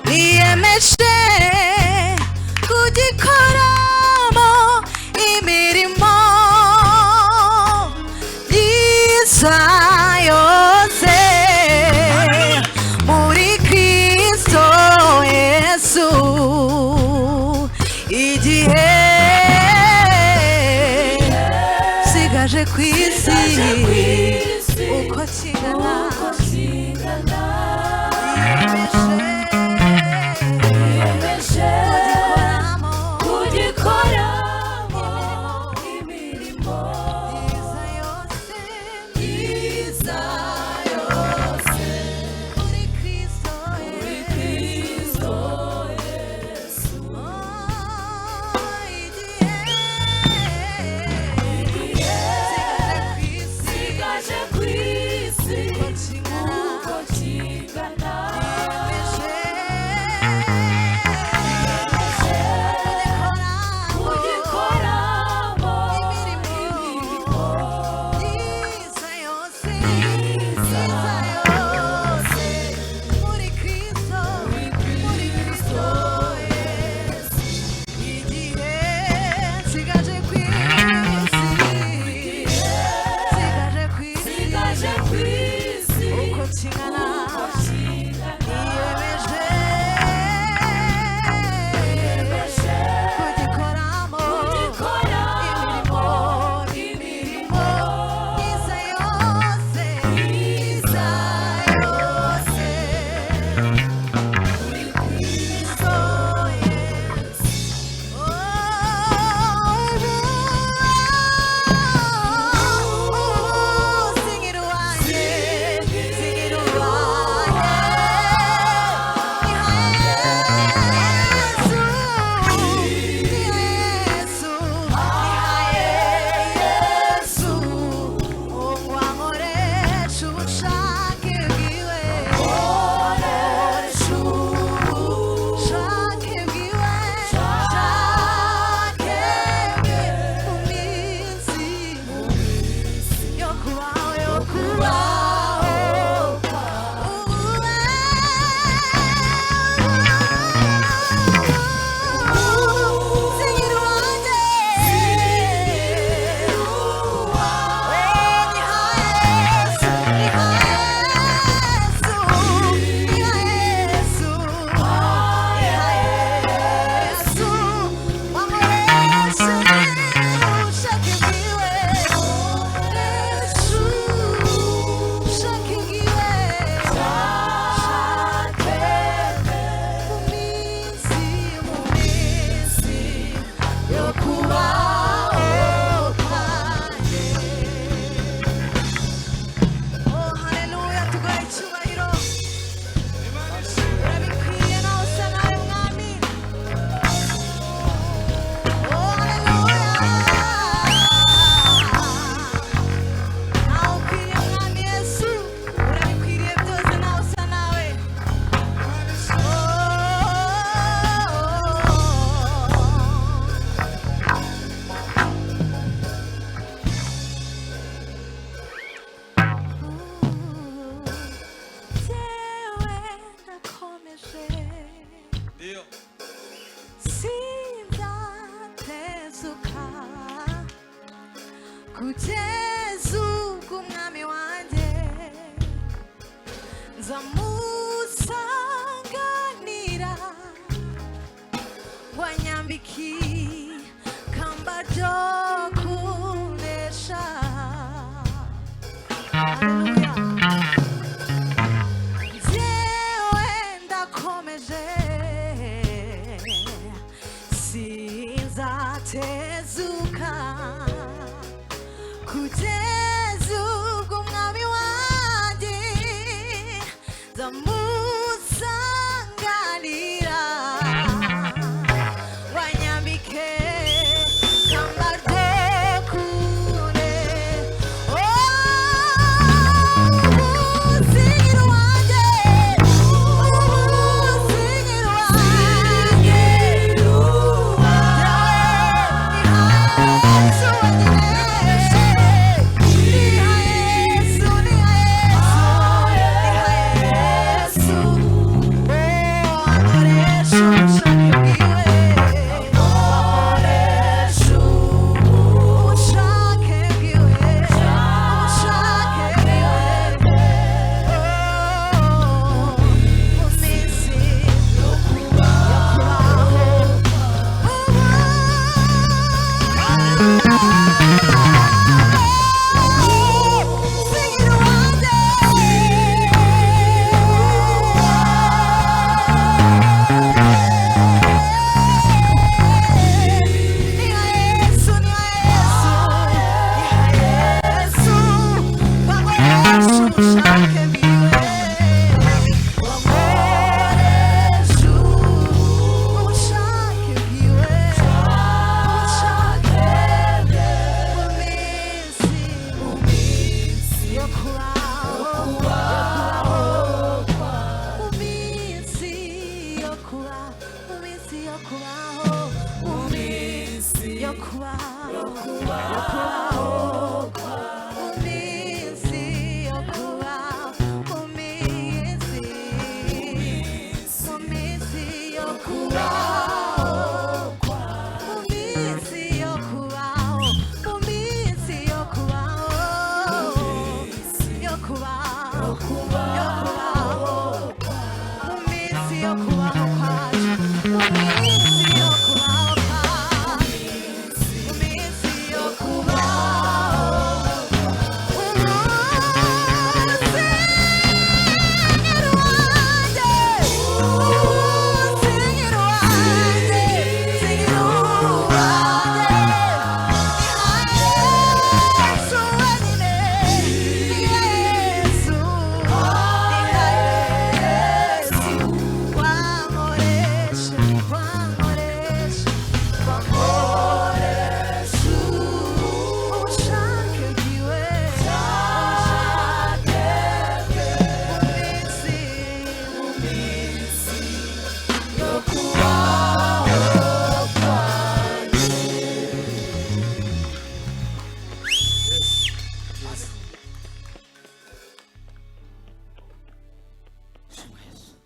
niyemeje kugikoramo imirimo myiza yose muri Kristo Yesu igihe sigaje ku isi uko kingana kugikoramo imirimo myiza yose muri Kristo Yesu igihe sigaje ku isi kugeza ubwo umwami wanjye nzamusanganira wanyambiki kamba ryo kunesha. Haleluya. Njyewe ndakomeje sinzatezuka kugeza ubwo umwami wanjye nzamusanganira wanyambike kamba ryo kune. Umusigira wanjye, umusigira wanjye,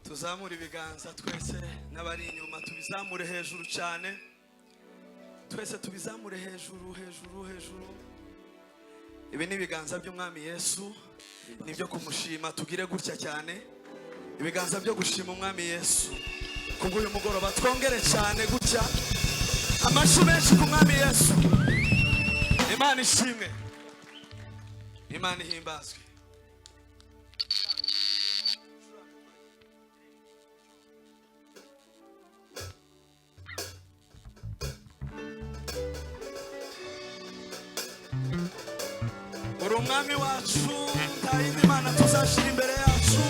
tuzamure ibiganza twese n'abari inyuma tubizamure hejuru cyane, twese tubizamure hejuru hejuru hejuru. Ibi ni ibiganza by'umwami Yesu, nibyo kumushima. Tugire gutya cyane, ibiganza byo gushima umwami Yesu kubw'uyu mugoroba. Twongere cyane gutya, amashyi menshi ku mwami Yesu. Imana ishimwe, Imana ihimbazwe. Uri umwami wacu, nta yindi mana tuzashyira imbere yacu.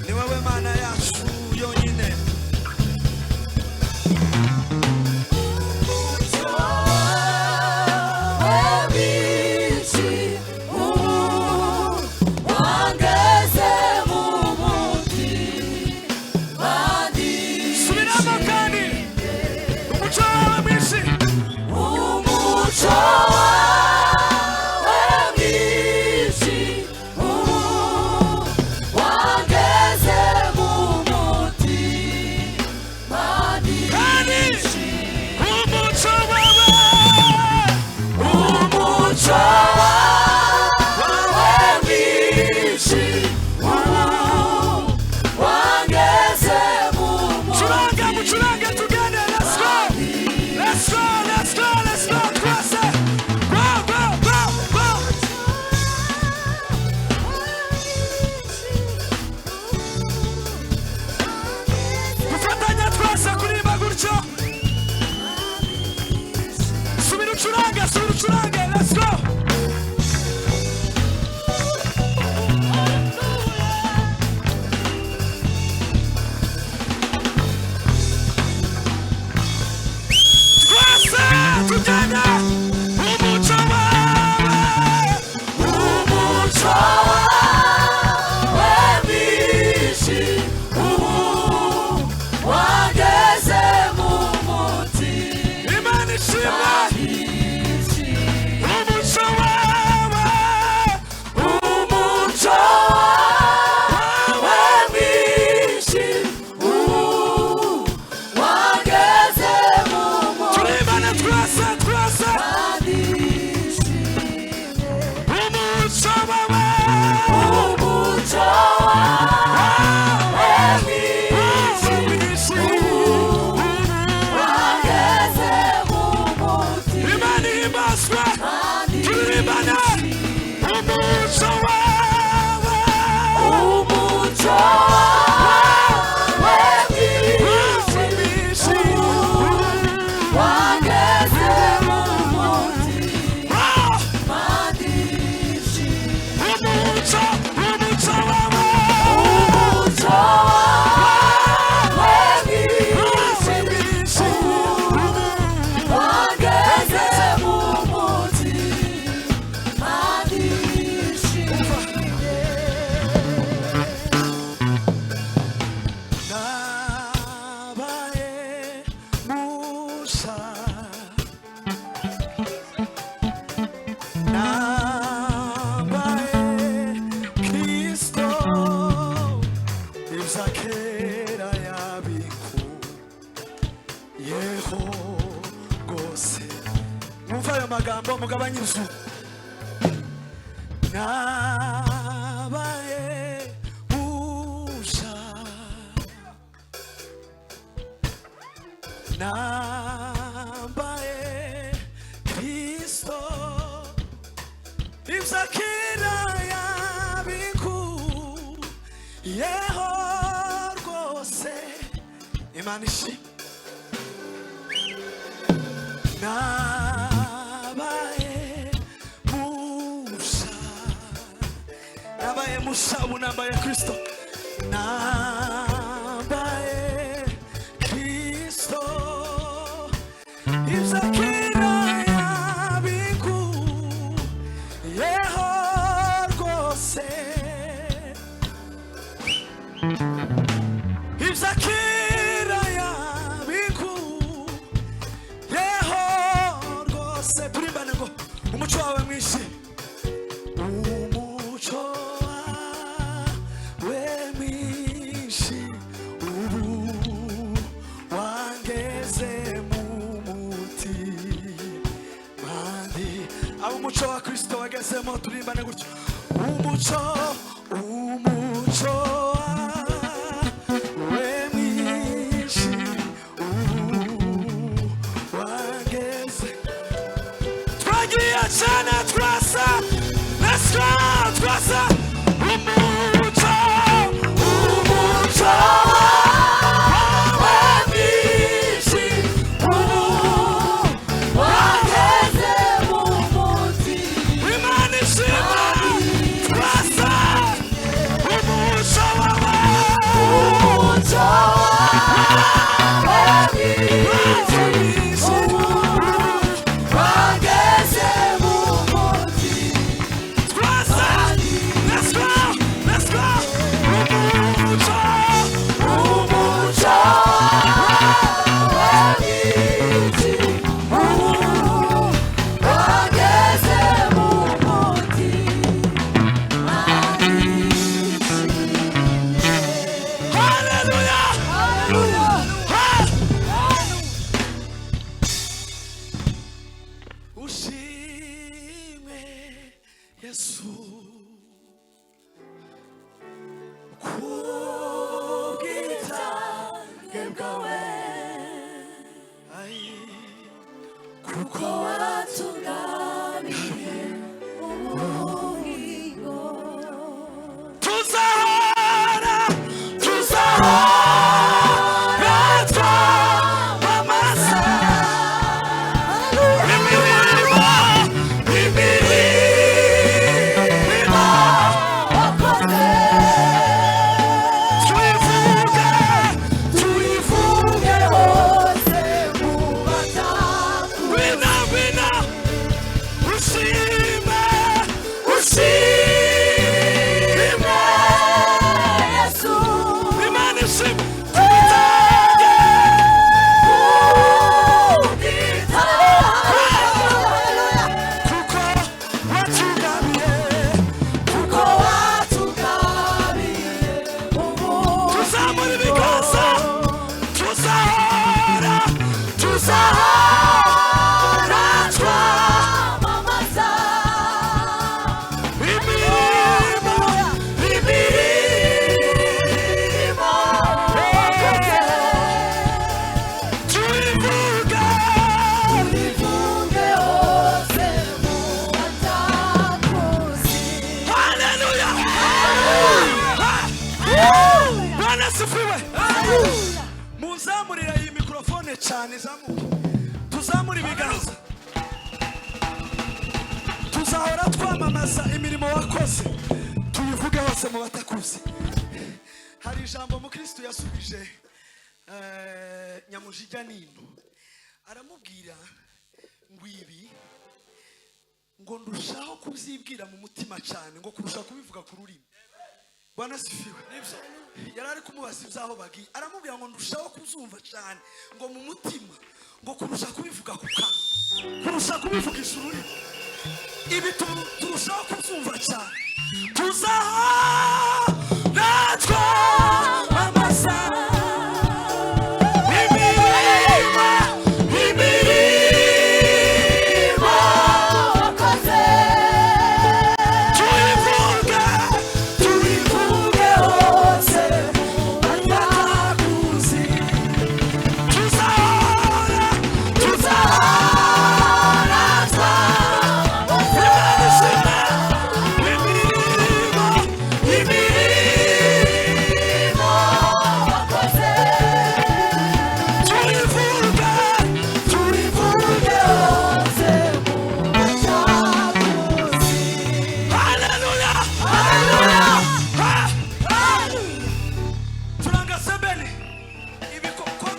Ni wowe mana yacu yonyine. magambo mugabanye izu. Nabaye musha, nambaye Kristo, ibzakira yabiku yeho rwose Imana ishimwe. Nabaye musha, nabaye musha, ubu nambaye Kristo. Nambaye Kristo, ibzakira yabiku yeho rwose, ibzakira yabiku yeho rwose. Turimbane ngo umuco wawe mwinshi, umuco wawe mwinshi, ubu wangeze mu mutima ndi. Abo umuco wa Kristo wagezemo, turimbane gutyo. Umuco wawe mwinshi, ubu wangeze. Twagiye cyane twasa, let's go twasa. Umuco wawe mwinshi, ubu wageze mu mutima. Imana ishimwe. Twasa umuco wawe, Umuco wawe mwinshi, ubu wageze mu mutima. twasa. Let's go, let's go. Umuco Umuco wawe mwinshi, ubu wageze mu mutima. hallelujah. Hallelujah. Ushimwe Yesu, kubwitange bwawe, Kuko watugabiye ubugingo. tuzahora twamamaza imirimo Wakoze. tuyivuge hose mu bataku. wina ushime Yesu. Imana ishimwe. Tubitange kuko watugabiye. Kuko watugabiye ubugingo. Tuzamura ibiganza, tuzahora twamamaza imirimo wakoze. tuyivuge. Ubivuge hose mu batakuzi. Haleluya. Bwana asifiwe. Muzamurira iyi mikrofone cyane, zamuka. Tuzamura ibiganza, tuzahora twamamaza imirimo wakoze, tuyivuge hose mu batakuzi. Hari ijambo mukristo yasubije Nyamujijya Nino, aramubwira ngo ibi ngo ndushaho kubyibwira mu mutima cyane ngo kurusha kubivuga ku rurimi. Bwana asifiwe. Yari ari kumubaza ibyaho bagiye, aramubwira ngo ndushaho kuzumva cyane ngo mu mutima, ngo kurusha kubivuga ku kanwa, kurusha kubivugisha ururimi. Ibi turushaho kuzumva cyane. Tuzahora twamamaza imirimo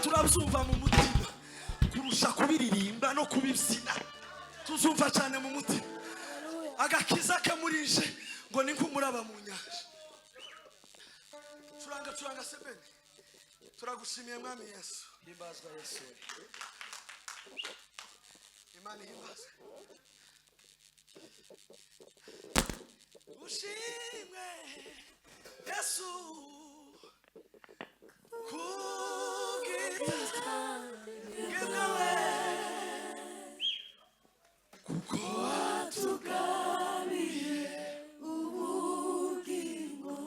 turabyumva mu mutima kurusha kubiririmba no kubibyina. Tuzumva cyane mu mutima agakiza kamurije ngo ni nk'umuraba mu nyanja. Turanga sebene. Turagushimiye mwami Yesu. Himbazwa Yesu. Imana himbazwe. Ushimwe Yesu kugita ngewe kuko watugabiye ubugingo.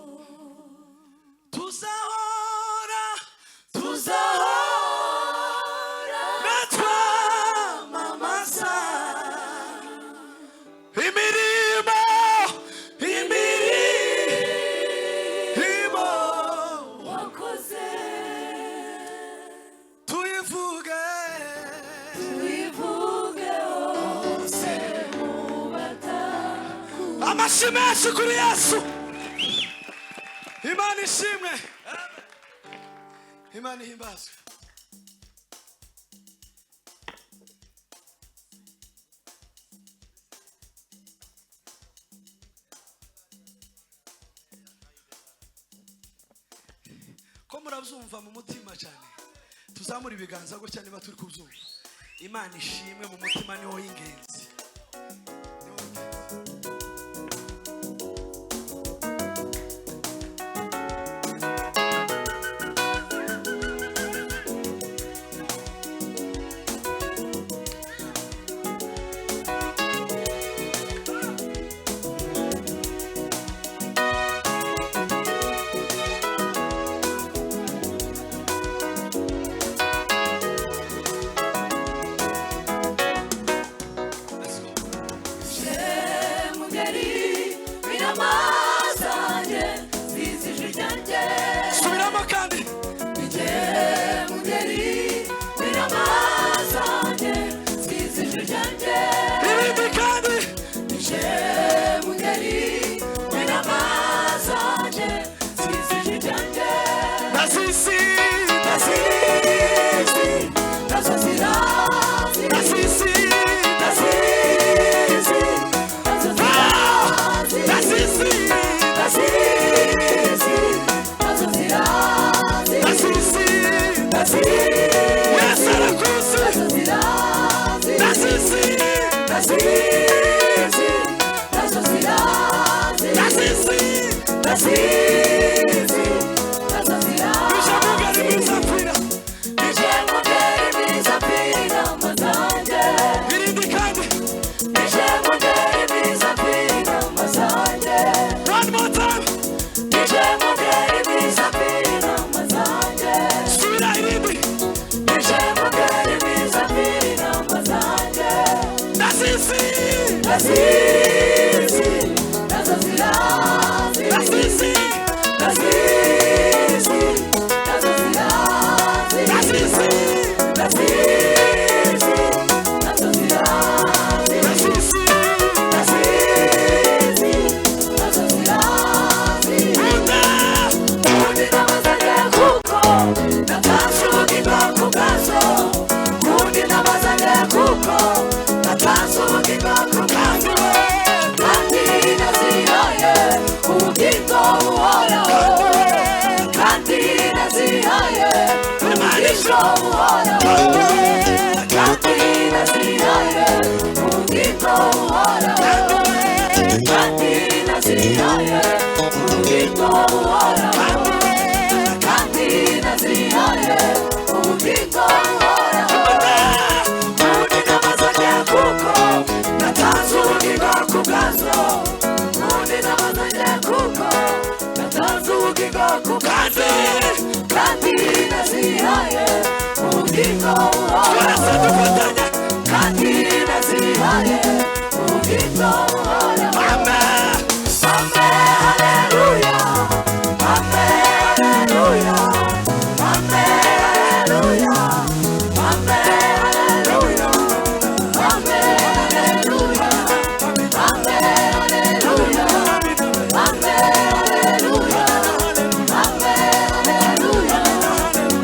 Tuzahora natwamamaza imirimo wakoze. Tuyivuge hose mu batakuzi. Amashyi menshi kuri Yesu. Imana ishimwe. Imana ihimbazwe. Ko murabyumva mu mutima cyane, tuzamura ibiganza gutya niba turi kubyumva. Imana ishimwe mu mutima niho y'ingenzi.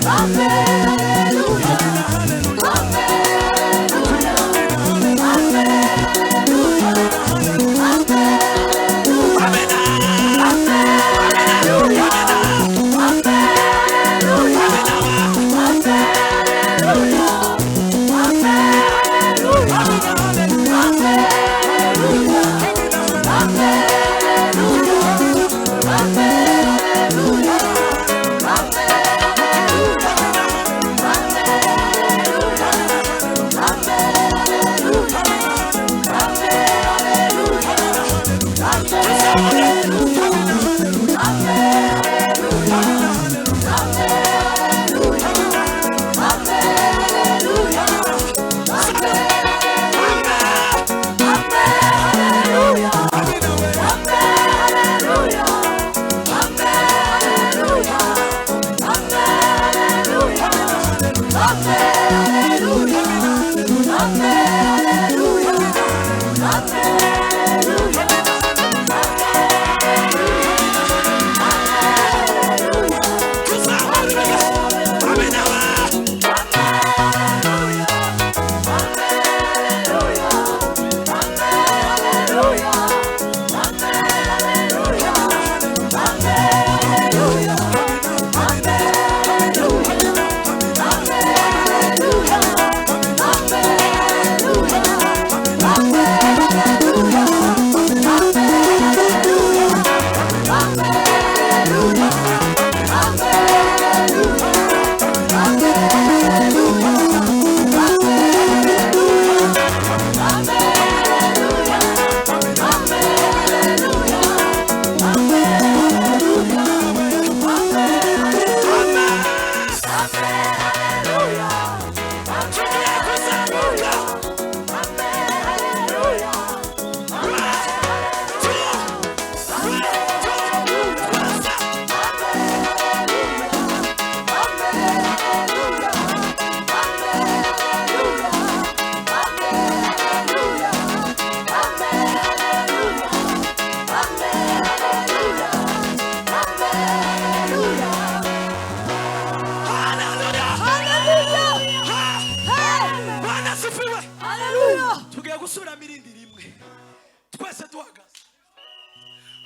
Amen.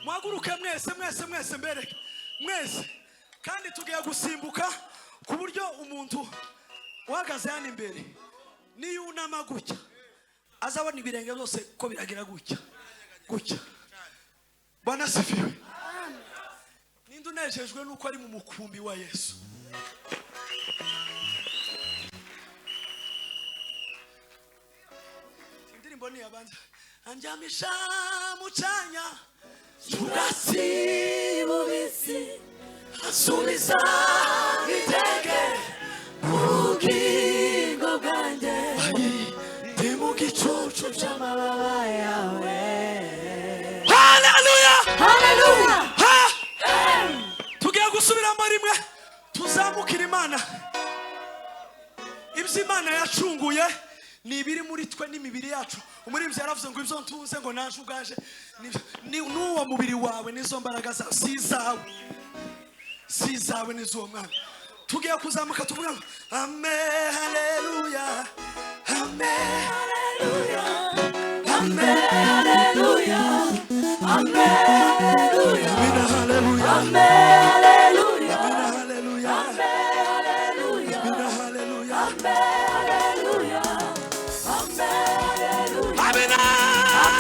muhaguruke mwese mbere mwese kandi tugiye gusimbuka ku buryo umuntu uhagaze hano imbere niyo unama gutya azabona ibirenge byose ko biragira gutya Bwana asifiwe. Ninde unejejwe nuko ari mu mukumbi wa Yesu? Indirimbo ni abanza anjamisha mucanya ubwatsi bubisi asubiza iteke ubugingo bwanjye ndi mu gicucu cy'amababa yawe. Haleluya, haleluya. Tugiye gusubiramo rimwe tuzamukira Imana. Ibyo Imana yacunguye ni ibiri muri twe n'imibiri yacu. Umuririmbyi yaravuze ngo ibyo ntunze ngo naje ugaje n'uwo mubiri wawe n'izo mbaraga zawe si zawe n'izuwo mwana. Tugiye kuzamuka tuvuga ngo amen haleluya amen haleluya amen haleluya amen haleluya amen haleluya amen haleluya amen haleluya amen haleluya amen haleluya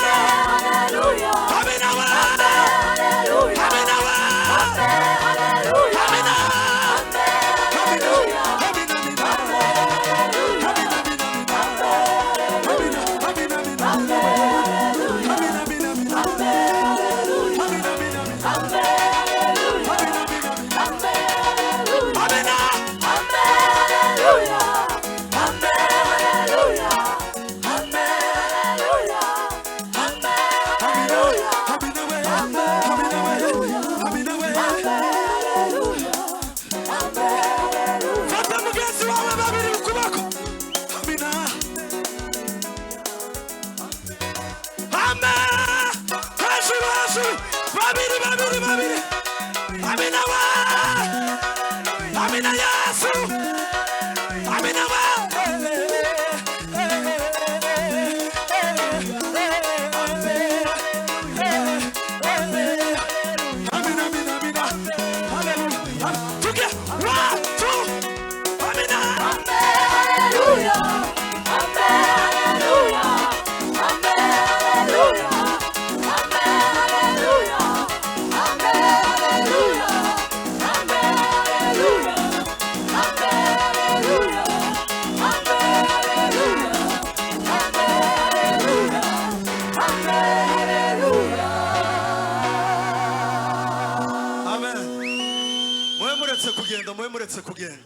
muretse kugenda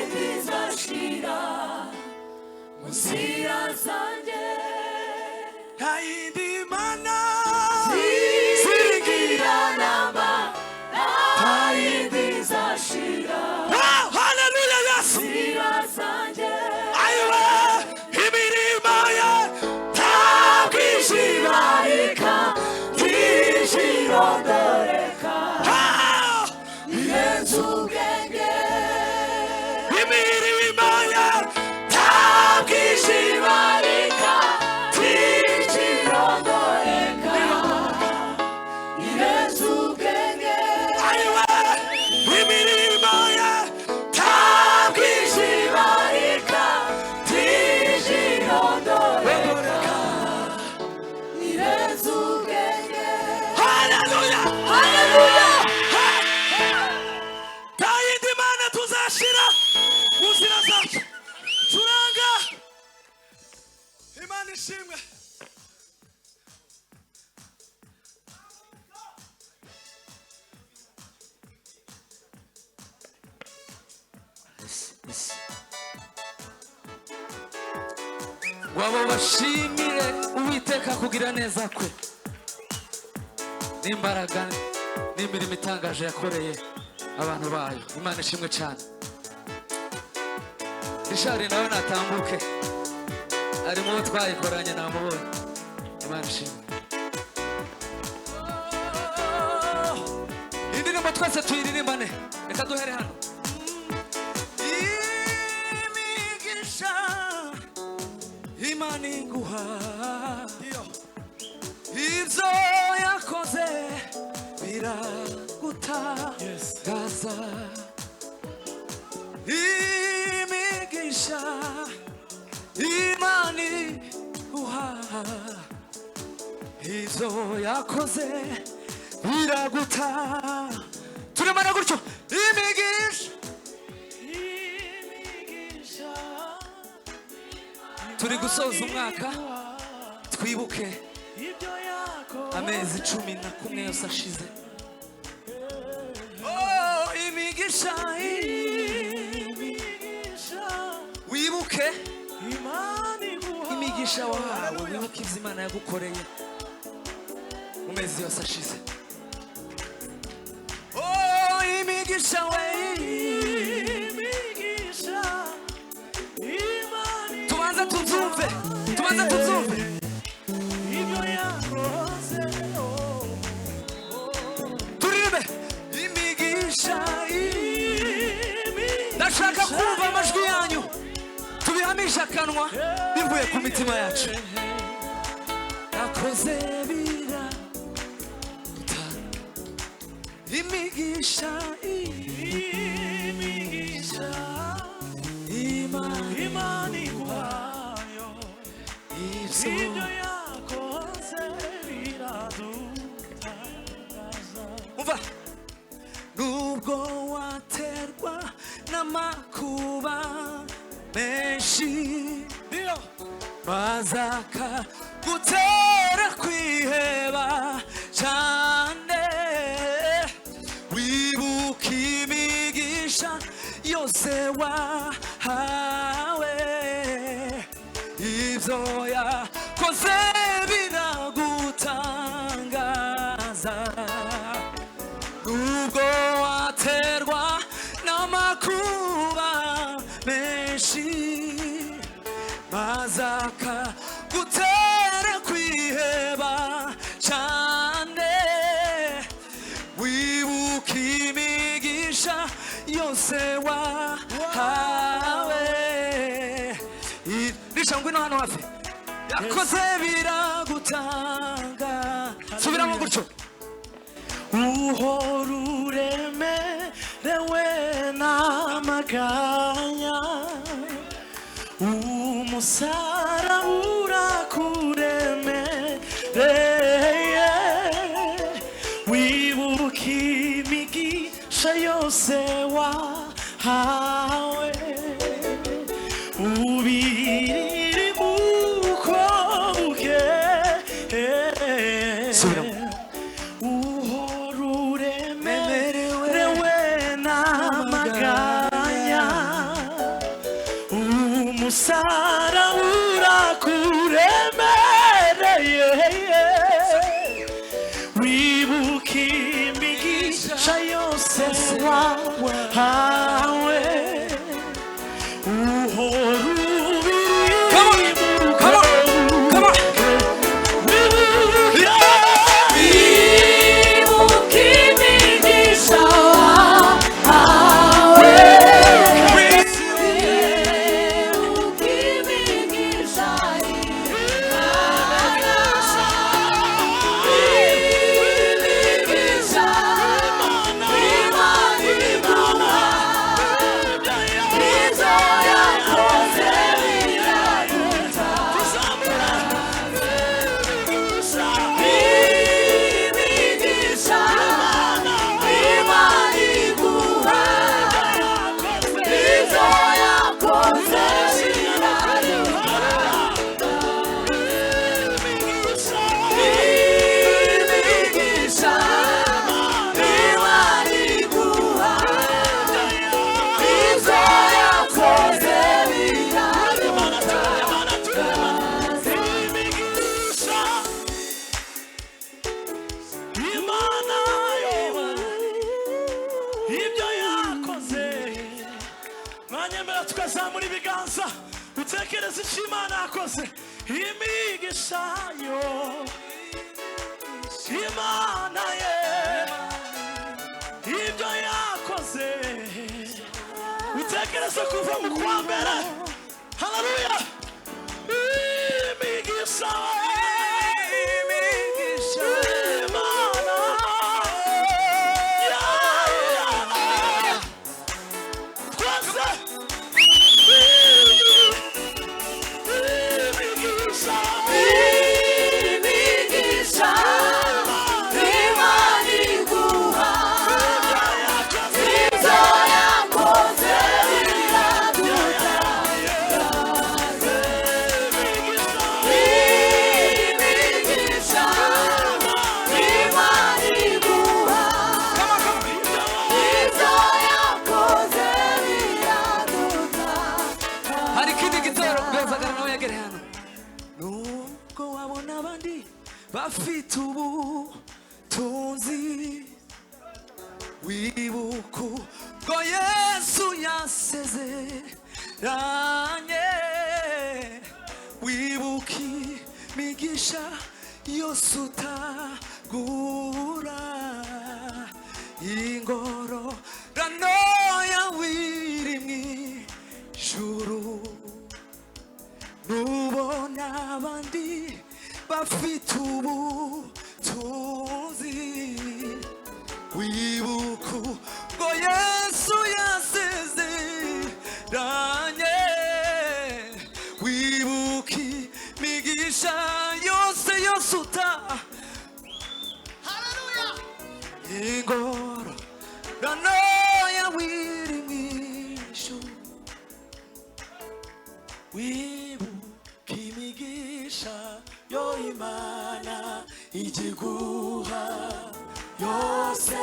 Taibizashira Musira Sanje Haindi mana Siringira Nama wabo bashimire Uwiteka kugira neza kwe n'imbaraga n'imirimo itangaje yakoreye abantu bayo. Imana ishimwe cyane. Richard nawe natambuke arimo uwo twayikoranye namubonye. Imana ishimwe. Indirimbo twese tuyiririmbane, reka duhere hano. Imigisha Imana iguha ibyo yakoze biragutangaza. Imigisha Imana iguha ibyo yakoze biragutangaza. Turemana gutyo. Imigisha turi gusoza umwaka, twibuke amezi 11 yose ashize. Oh, imigisha wibuke imigisha wawe, wibuke ibyo Imana yagukoreye mu mezi yose ashize. Oh, imigisha tubanza tuzumve turirimbe imigisha. Ndashaka kumva amajwi yanyu, tubihamisha akanwa bivuye ku mitima yacu. Yakoze biragutangaza. Imigisha Imana iguhayo ibyo yakoze biradutangaza. Umva, nubwo waterwa n'amakuba menshi bazaka gutera kwiheba cyane, wibuka imigisha yose wahawe, ibyo yakoze biragutangaza. Nubwo waterwa n'amakuba menshi bazaka gutera kwiheba cyane, wibuka imigisha yose wahawe. Risha ngwino hano hafi. Yakoze biragutanga. Subiramo gutyo. Uhora uremerewe n'amaganya, umusara urakuremereye, wibuka imigisha yose wahawe, ubiri uko bukeye. Uhora uremerewe n'amaganya, umusara urakuremereye, wibuka imigisha yose wahawe, uhora ubiri zamura ibiganza utekereze icyo Imana yakoze. Imigisha yo Imana ye ibyo yakoze utekereze kuva mu kwa mbere. Haleluya. Imigisha Imana twese imigisha Imana iguha ibyo yakoze biraduta. Imigisha Imana iguha ibyo yakoze biraduta. hari ikindi gitero bwazagara nawe yagere hano. nubwo wabona abandi bafite ubutunzi wibuka ubwo Yesu yasezeranye, wibuka imigisha yose utagura, ingororano yawe iri mu ijuru. nubona abandi bafite ubutunzi wibuka ubwo Yesu yasezeranye, wibuka imigisha yose ingororano yawe iri mu ijuru. wibuka imigisha yo Imana igiguha yose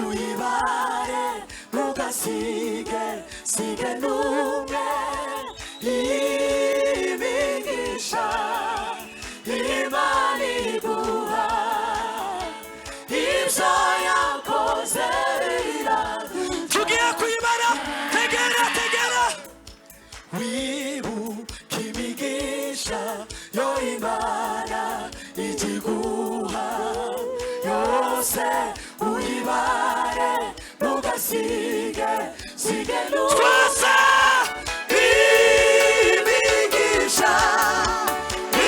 uyibare ntugasige n'umwe. imigisha Imana iguha ibyo yakoze biraduta. tugiye kuyibara. tegera wibuka imigisha yo Imana igiguha yose uyibare ntugasige n'umwe. imigisha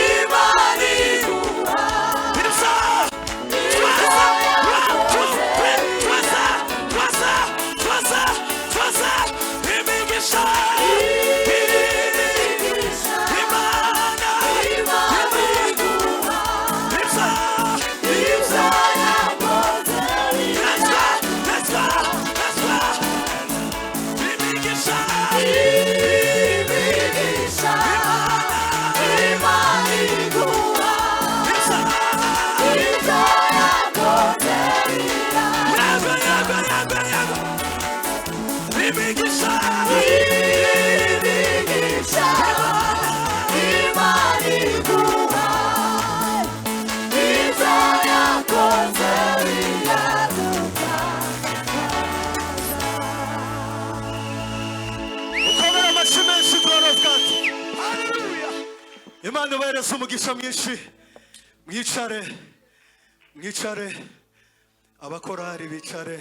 Imana iguha imigisha Imana ibahereze umugisha mwinshi. mwicare abakorari bicare.